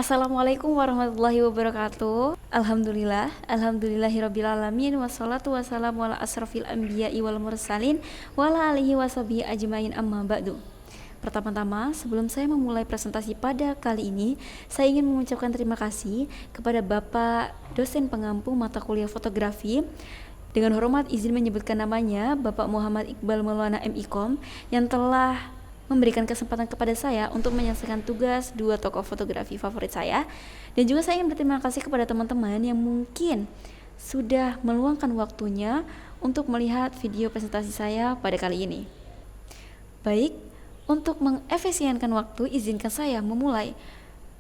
Assalamualaikum warahmatullahi wabarakatuh. Alhamdulillahirobbilalamin. Wassalatu wassalamu ala asrofil anbiya'i wal mursalin wa ala alihi washabihi ajmain, amma ba'du. Pertama-tama, sebelum saya memulai presentasi pada kali ini, saya ingin mengucapkan terima kasih kepada Bapak dosen pengampu mata kuliah fotografi. Dengan hormat izin menyebutkan namanya, Bapak Muhammad Iqbal Maulana MIkom, yang telah memberikan kesempatan kepada saya untuk menyelesaikan tugas dua tokoh fotografi favorit saya. Dan juga saya ingin berterima kasih kepada teman-teman yang mungkin sudah meluangkan waktunya untuk melihat video presentasi saya pada kali ini. Baik, untuk mengefisienkan waktu, izinkan saya memulai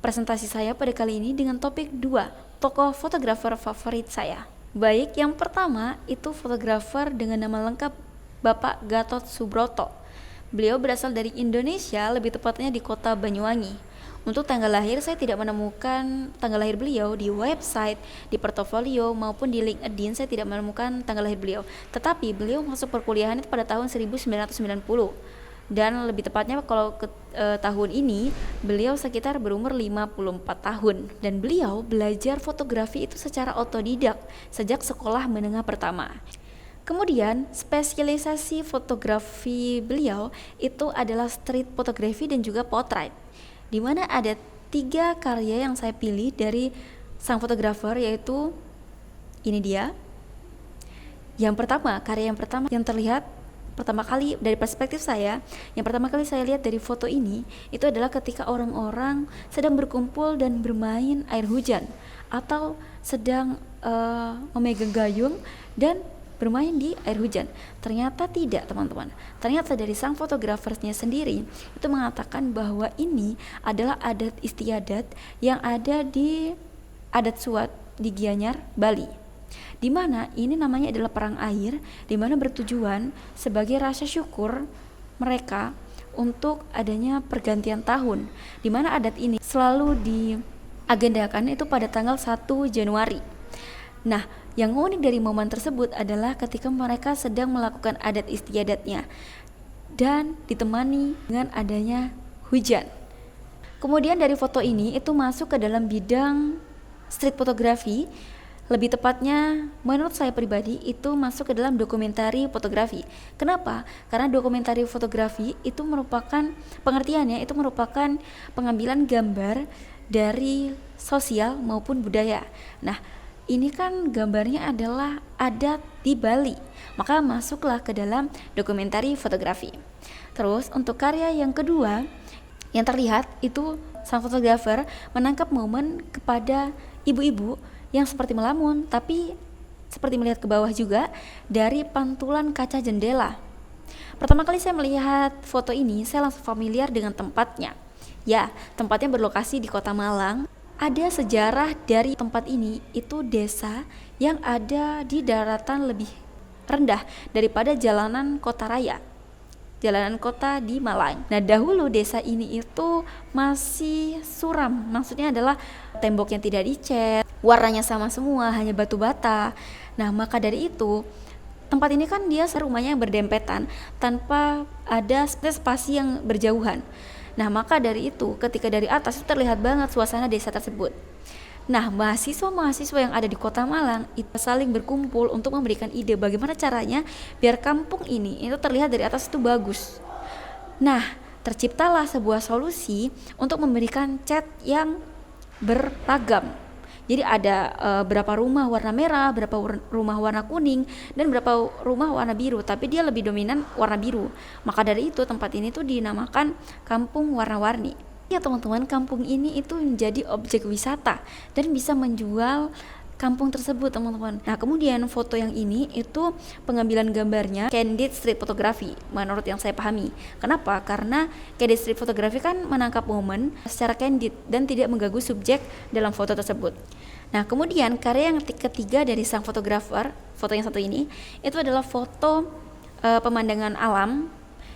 presentasi saya pada kali ini dengan topik dua tokoh fotografer favorit saya. Baik, yang pertama itu fotografer dengan nama lengkap Bapak Gatot Subroto. Beliau berasal dari Indonesia, lebih tepatnya di kota Banyuwangi. Untuk tanggal lahir, saya tidak menemukan tanggal lahir beliau di website, di portofolio, maupun di LinkedIn. Saya tidak menemukan tanggal lahir beliau. Tetapi beliau masuk perkuliahan itu pada tahun 1990. Dan lebih tepatnya kalau tahun ini, beliau sekitar berumur 54 tahun. Dan beliau belajar fotografi itu secara otodidak sejak sekolah menengah pertama. Kemudian spesialisasi fotografi beliau itu adalah street photography dan juga portrait, di mana ada 3 karya yang saya pilih dari sang fotografer, yaitu ini dia. Karya yang pertama yang terlihat pertama kali dari perspektif saya, yang pertama kali saya lihat dari foto ini itu adalah ketika orang-orang sedang berkumpul dan bermain air hujan atau sedang memegang gayung dan bermain di air hujan. Ternyata tidak, teman-teman. Ternyata dari sang fotografernya sendiri itu mengatakan bahwa ini adalah adat istiadat yang ada di adat Suat di Gianyar, Bali. Di mana ini namanya adalah perang air, di mana bertujuan sebagai rasa syukur mereka untuk adanya pergantian tahun. Di mana adat ini selalu diagendakan itu pada tanggal 1 Januari. Nah, yang unik dari momen tersebut adalah ketika mereka sedang melakukan adat istiadatnya dan ditemani dengan adanya hujan. Kemudian dari foto ini itu masuk ke dalam bidang street photography. Lebih tepatnya, menurut saya pribadi, itu masuk ke dalam dokumentari fotografi. Kenapa? Karena dokumentari fotografi itu merupakan, pengertiannya itu merupakan pengambilan gambar dari sosial maupun budaya. Nah, ini kan gambarnya adalah adat di Bali, maka masuklah ke dalam dokumentari fotografi. Terus untuk karya yang kedua yang terlihat itu sang fotografer menangkap momen kepada ibu-ibu yang seperti melamun, tapi seperti melihat ke bawah juga dari pantulan kaca jendela. Pertama kali saya melihat foto ini, saya langsung familiar dengan tempatnya. Ya, tempatnya berlokasi di Kota Malang. Ada sejarah dari tempat ini, itu desa yang ada di daratan lebih rendah daripada jalanan kota raya, jalanan kota di Malang. Nah, dahulu desa ini itu masih suram, maksudnya adalah tembok yang tidak dicat, warnanya sama semua, hanya batu bata. Nah, maka dari itu tempat ini kan dia rumahnya yang berdempetan tanpa ada spasi yang berjauhan. Nah, maka dari itu ketika dari atas itu terlihat banget suasana desa tersebut. Nah, mahasiswa-mahasiswa yang ada di Kota Malang itu saling berkumpul untuk memberikan ide bagaimana caranya biar kampung ini itu terlihat dari atas itu bagus. Nah, terciptalah sebuah solusi untuk memberikan cat yang beragam. Jadi ada berapa rumah warna merah, berapa rumah warna kuning, dan berapa rumah warna biru, tapi dia lebih dominan warna biru. Maka dari itu tempat ini tuh dinamakan Kampung Warna-Warni. Ya teman-teman, kampung ini itu menjadi objek wisata dan bisa menjual kampung tersebut, teman-teman. Nah, kemudian foto yang ini itu pengambilan gambarnya candid street photography menurut yang saya pahami. Kenapa? Karena candid street photography kan menangkap momen secara candid dan tidak mengganggu subjek dalam foto tersebut. Nah, kemudian karya yang ketiga dari sang fotografer, foto yang satu ini, itu adalah foto pemandangan alam,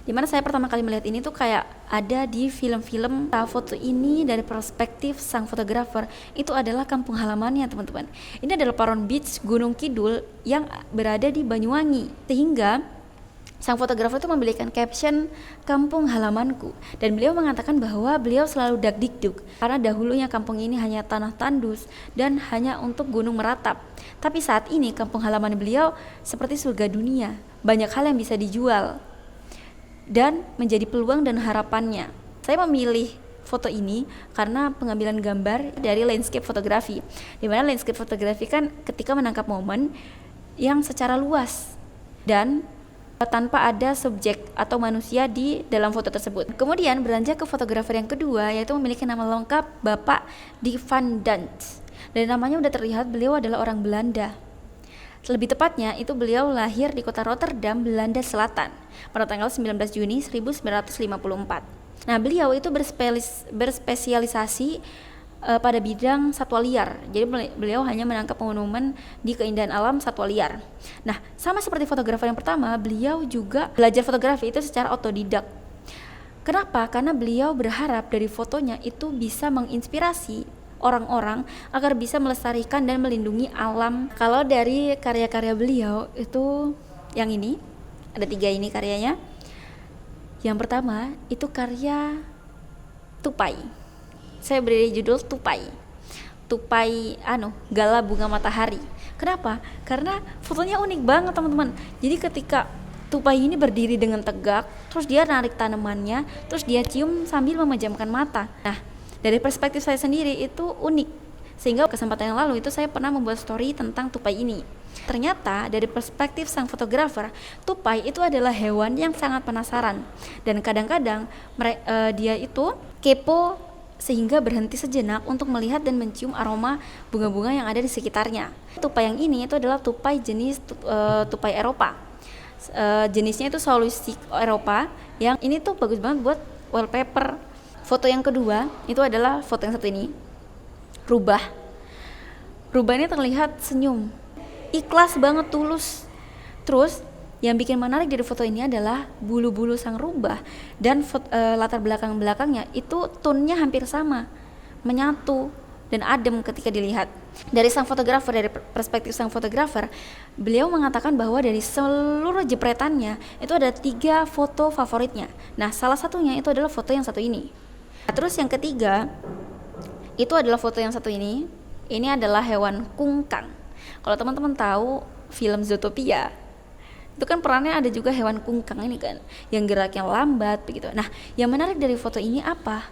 dimana saya pertama kali melihat ini tuh kayak ada di film-film. Foto ini dari perspektif sang fotografer itu adalah kampung halamannya, teman-teman. Ini adalah Paron Beach, Gunung Kidul yang berada di Banyuwangi, sehingga Sang fotografer itu memberikan caption kampung halamanku, dan beliau mengatakan bahwa beliau selalu dagdikduk karena dahulunya kampung ini hanya tanah tandus dan hanya untuk gunung meratap. Tapi saat ini kampung halaman beliau seperti surga dunia, banyak hal yang bisa dijual dan menjadi peluang dan harapannya. Saya memilih foto ini karena pengambilan gambar dari landscape fotografi, di mana landscape fotografi kan ketika menangkap momen yang secara luas dan tanpa ada subjek atau manusia di dalam foto tersebut. Kemudian beranjak ke fotografer yang kedua, yaitu memiliki nama lengkap Bapak Di Van Dant. Dan namanya udah terlihat beliau adalah orang Belanda. Lebih tepatnya itu beliau lahir di kota Rotterdam, Belanda Selatan pada tanggal 19 Juni 1954. Nah, beliau itu berspesialisasi pada bidang satwa liar. Jadi beliau hanya menangkap monumen di keindahan alam satwa liar. Nah, sama seperti fotografer yang pertama, beliau juga belajar fotografi itu secara otodidak. Kenapa? Karena beliau berharap dari fotonya itu bisa menginspirasi orang-orang agar bisa melestarikan dan melindungi alam. Kalau dari karya-karya beliau itu yang ini, ada 3 ini karyanya. Yang pertama itu karya tupai. Saya beri judul tupai gala bunga matahari. Kenapa? Karena fotonya unik banget teman-teman. Jadi ketika tupai ini berdiri dengan tegak, terus dia narik tanamannya, terus dia cium sambil memejamkan mata. Nah, dari perspektif saya sendiri itu unik, sehingga kesempatan yang lalu itu saya pernah membuat story tentang tupai ini. Ternyata dari perspektif sang fotografer, tupai itu adalah hewan yang sangat penasaran, dan kadang-kadang dia itu kepo sehingga berhenti sejenak untuk melihat dan mencium aroma bunga-bunga yang ada di sekitarnya. Tupai yang ini itu adalah tupai jenis tupai Eropa. Jenisnya itu Saulustico Eropa, yang ini tuh bagus banget buat wallpaper. Foto yang kedua itu adalah foto yang satu ini, rubah. Rubah ini terlihat senyum, ikhlas banget, tulus. Terus yang bikin menarik dari foto ini adalah bulu-bulu sang rubah dan latar belakangnya itu tone-nya hampir sama, menyatu dan adem ketika dilihat. Dari sang fotografer, dari perspektif sang fotografer, beliau mengatakan bahwa dari seluruh jepretannya itu ada 3 foto favoritnya. Nah, salah satunya itu adalah foto yang satu ini. Nah, terus yang ketiga itu adalah foto yang satu ini. Ini adalah hewan kungkang. Kalau teman-teman tahu film Zootopia, itu kan perannya ada juga hewan kungkang ini kan, yang geraknya lambat begitu. Nah, yang menarik dari foto ini apa?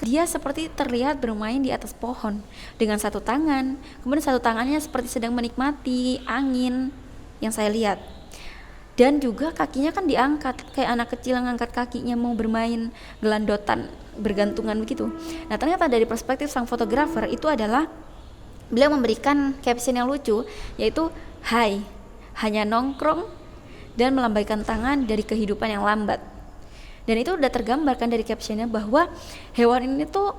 Dia seperti terlihat bermain di atas pohon dengan satu tangan, kemudian satu tangannya seperti sedang menikmati angin yang saya lihat. Dan juga kakinya kan diangkat, kayak anak kecil yang angkat kakinya mau bermain gelandotan, bergantungan begitu. Nah, ternyata dari perspektif sang fotografer itu adalah beliau memberikan caption yang lucu, yaitu "Hai, hanya nongkrong dan melambaikan tangan dari kehidupan yang lambat." Dan itu udah tergambarkan dari captionnya bahwa hewan ini tuh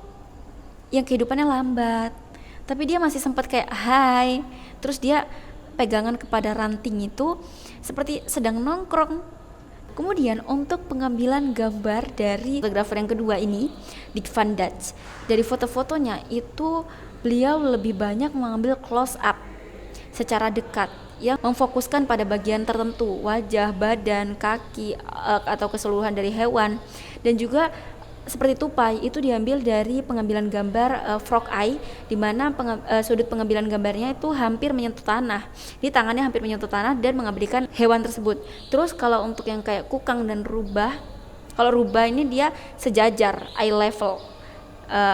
yang kehidupannya lambat, tapi dia masih sempat kayak hai, terus dia pegangan kepada ranting itu seperti sedang nongkrong. Kemudian untuk pengambilan gambar dari fotografer yang kedua ini, Dick Van Dutch, dari foto-fotonya itu beliau lebih banyak mengambil close up secara dekat yang memfokuskan pada bagian tertentu, wajah, badan, kaki, atau keseluruhan dari hewan. Dan juga seperti tupai itu diambil dari pengambilan gambar frog eye, di mana sudut pengambilan gambarnya itu hampir menyentuh tanah. Di tangannya hampir menyentuh tanah dan mengabadikan hewan tersebut. Terus kalau untuk yang kayak kukang dan rubah, kalau rubah ini dia sejajar, eye level,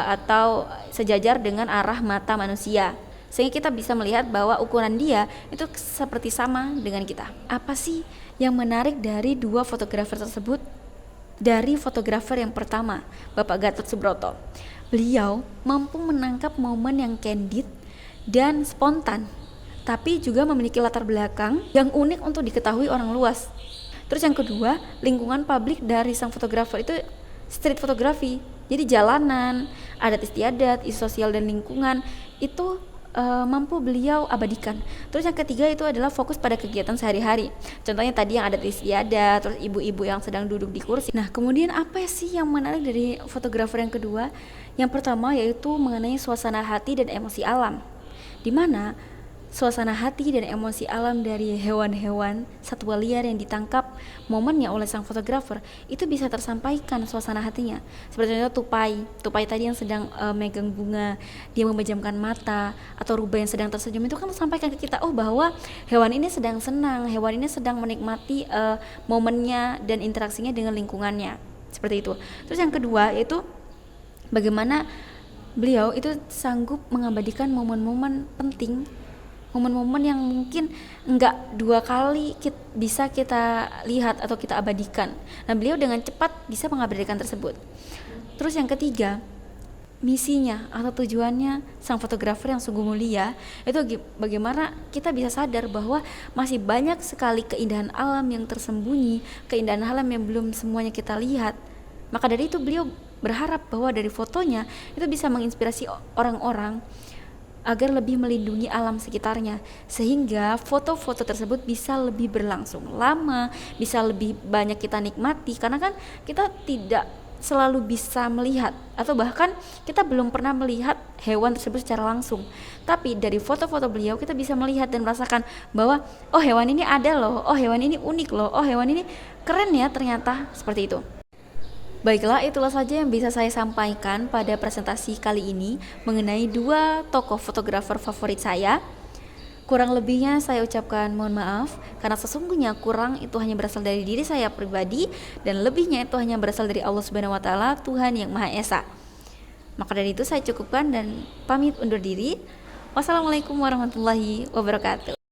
atau sejajar dengan arah mata manusia, sehingga kita bisa melihat bahwa ukuran dia itu seperti sama dengan kita. Apa sih yang menarik dari 2 fotografer tersebut? Dari fotografer yang pertama, Bapak Gatot Subroto, beliau mampu menangkap momen yang candid dan spontan, tapi juga memiliki latar belakang yang unik untuk diketahui orang luas. Terus yang kedua, lingkungan publik dari sang fotografer itu street fotografi, jadi jalanan, adat istiadat, isu sosial dan lingkungan itu mampu beliau abadikan. Terus yang ketiga itu adalah fokus pada kegiatan sehari-hari. Contohnya tadi yang adat istiadat, terus ibu-ibu yang sedang duduk di kursi. Nah, kemudian apa sih yang menarik dari fotografer yang kedua? Yang pertama yaitu mengenai suasana hati dan emosi alam, di mana suasana hati dan emosi alam dari hewan-hewan satwa liar yang ditangkap momennya oleh sang fotografer itu bisa tersampaikan suasana hatinya. Seperti contoh tupai tadi yang sedang megang bunga, dia memejamkan mata, atau rubah yang sedang tersenyum, itu kan sampaikan ke kita bahwa hewan ini sedang senang, hewan ini sedang menikmati momennya dan interaksinya dengan lingkungannya, seperti itu. Terus yang kedua yaitu bagaimana beliau itu sanggup mengabadikan momen-momen penting, momen-momen yang mungkin enggak dua kali bisa kita lihat atau kita abadikan. Nah, beliau dengan cepat bisa mengabadikan tersebut. Terus yang ketiga, misinya atau tujuannya sang fotografer yang sungguh mulia itu bagaimana kita bisa sadar bahwa masih banyak sekali keindahan alam yang tersembunyi, keindahan alam yang belum semuanya kita lihat. Maka dari itu beliau berharap bahwa dari fotonya itu bisa menginspirasi orang-orang agar lebih melindungi alam sekitarnya, sehingga foto-foto tersebut bisa lebih berlangsung lama, bisa lebih banyak kita nikmati, karena kan kita tidak selalu bisa melihat, atau bahkan kita belum pernah melihat hewan tersebut secara langsung, tapi dari foto-foto beliau kita bisa melihat dan merasakan bahwa oh hewan ini ada loh, oh hewan ini unik loh, oh hewan ini keren ya ternyata, seperti itu. Baiklah, itulah saja yang bisa saya sampaikan pada presentasi kali ini mengenai dua tokoh fotografer favorit saya. Kurang lebihnya saya ucapkan mohon maaf, karena sesungguhnya kurang itu hanya berasal dari diri saya pribadi, dan lebihnya itu hanya berasal dari Allah Subhanahu wa Ta'ala, Tuhan yang Maha Esa. Maka dari itu saya cukupkan dan pamit undur diri. Wassalamualaikum warahmatullahi wabarakatuh.